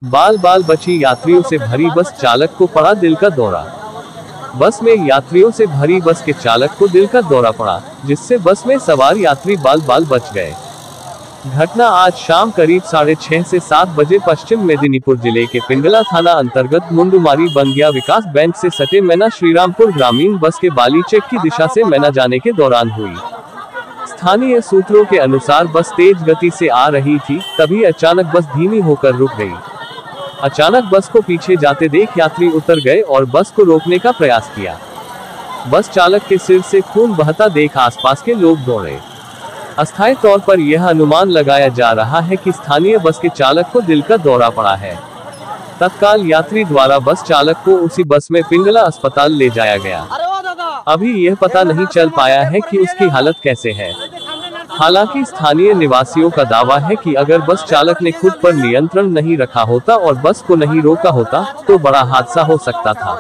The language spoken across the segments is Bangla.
बाल बाल बची यात्रियों से भरी बस चालक को पड़ा दिल का दौरा। बस में यात्रियों से भरी बस के चालक को दिल का दौरा पड़ा, जिससे बस में सवार यात्री बाल बाल बच गए। घटना आज शाम करीब 6:30 से 7 बजे पश्चिम मेदिनीपुर जिले के पिंगला थाना अंतर्गत मुंडुमारी बंगिया विकास बैंक से सटे मैना श्रीरामपुर ग्रामीण बस के बालीचेक की दिशा से मैना जाने के दौरान हुई। स्थानीय सूत्रों के अनुसार बस तेज गति से आ रही थी, तभी अचानक बस धीमी होकर रुक गई। अचानक बस को पीछे जाते देख यात्री उतर गए और बस को रोकने का प्रयास किया। बस चालक के सिर से खून बहता देख आसपास के लोग दौड़े। अस्थायी तौर पर यह अनुमान लगाया जा रहा है कि स्थानीय बस के चालक को दिल का दौरा पड़ा है। तत्काल यात्री द्वारा बस चालक को उसी बस में पिंगला अस्पताल ले जाया गया। अभी यह पता नहीं चल पाया है कि उसकी हालत कैसे है। हालांकि स्थानीय निवासियों का दावा है कि अगर बस चालक ने खुद पर नियंत्रण नहीं रखा होता और बस को नहीं रोका होता तो बड़ा हादसा हो सकता था।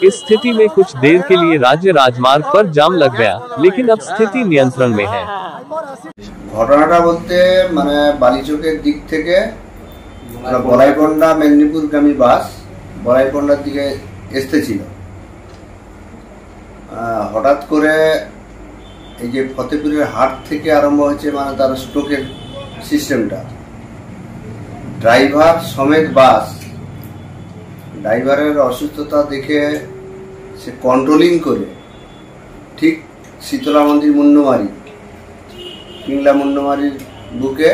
इस स्थिति में कुछ देर के लिए राज्य राजमार्ग पर जाम लग गया, लेकिन अब स्थिति नियंत्रण में है। घटनाटा बोलते माने बालीचोकेर दिक थेके बलाईकोंडा मेदिनीपुरगामी बास बलाईकोंडार दिके एसेछिलो। हठाৎ করে এই যে ফতেপুরের হাট থেকে আরম্ভ হয়েছে মানে তার স্ট্রোকের সিস্টেমটা ড্রাইভার সমেত বাস ড্রাইভারের অসুস্থতা দেখে সে কন্ট্রোলিং করে ঠিক শীতলা মন্দির মুন্ডুমারি পিংলা মুন্ডুমারির বুকে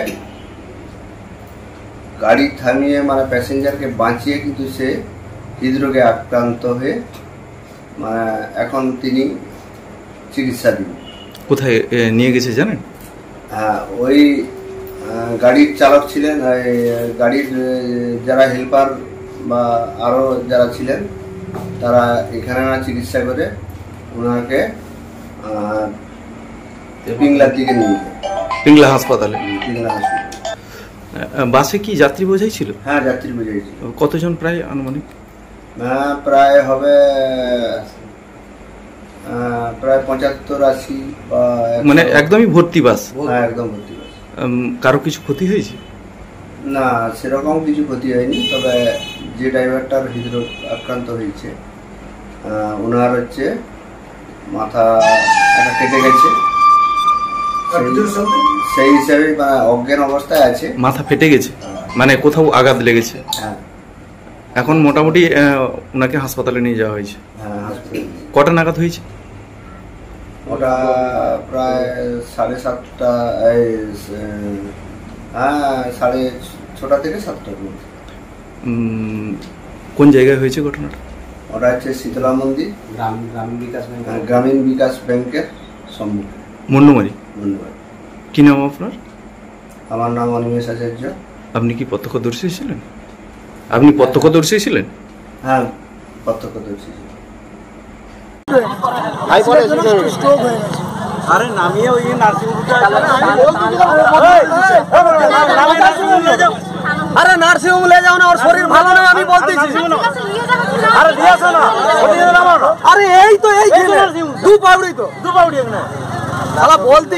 গাড়ি থামিয়ে মানে প্যাসেঞ্জারকে বাঁচিয়ে কিন্তু সে হৃদরোগে আক্রান্ত হয়ে মানে এখন তিনি চিকিৎসাধীন। কোথায় নিয়ে গেছে জানেন? হ্যাঁ, ওই গাড়ির চালক ছিলেন, গাড়ির যারা হেল্পার বা আরো যারা ছিলেন তারা এখানে না চিকিৎসা করে ওনাকে পিংলার দিকে নিয়ে যায়। পিংলা হাসপাতালে। পিংলা হাসপাতালে। বাসে কি যাত্রী বোঝাই ছিল? হ্যাঁ, যাত্রী বোঝাই ছিল। কতজন প্রায় আনুমানিক? প্রায় হবে প্রায় 75-80 বা মানে একদমই ভর্তি বাস। হ্যাঁ, একদম ভর্তি বাস। কারো কিছু ক্ষতি হয়েছে? না, সেরকম কিছু ক্ষতি হয়নি, তবে যে ড্রাইভারটার হৃদরোগ আক্রান্ত হয়েছে ওনার হচ্ছে মাথা কেটে গেছে, সেই হিসাবে অজ্ঞান অবস্থায় আছে। মাথা ফেটে গেছে মানে কোথাও আঘাত লেগেছে? হ্যাঁ। এখন মোটামুটি ওনাকে হাসপাতালে নিয়ে যাওয়া হয়েছে। কটা নাগাদ হয়েছে? ওটা প্রায় 7:30টা, হ্যাঁ 6:30 থেকে 7টার মধ্যে। কোন জায়গায় হয়েছে ঘটনাটা? ওটা হচ্ছে শীতলা মন্দির গ্রামীণ বিকাশ ব্যাংকের সম্মুখে, মুন্ডুমারি। কি নাম আপনার? আমার নাম অনিমেষ আচার্য। আপনি কি প্রত্যক্ষদর্শী ছিলেন? আপনি প্রত্যক্ষদর্শী ছিলেন? হ্যাঁ, প্রত্যক্ষদর্শী ছিলেন। আরে নামিয়ে ওই আরে নার্সিং হোম ले যাও না, ওর শরীর ভালো না আমি বলতেছি। আরে দিয়াছো না, আরে এই তো এই দু পাউড়ি এখানে শালা বলতে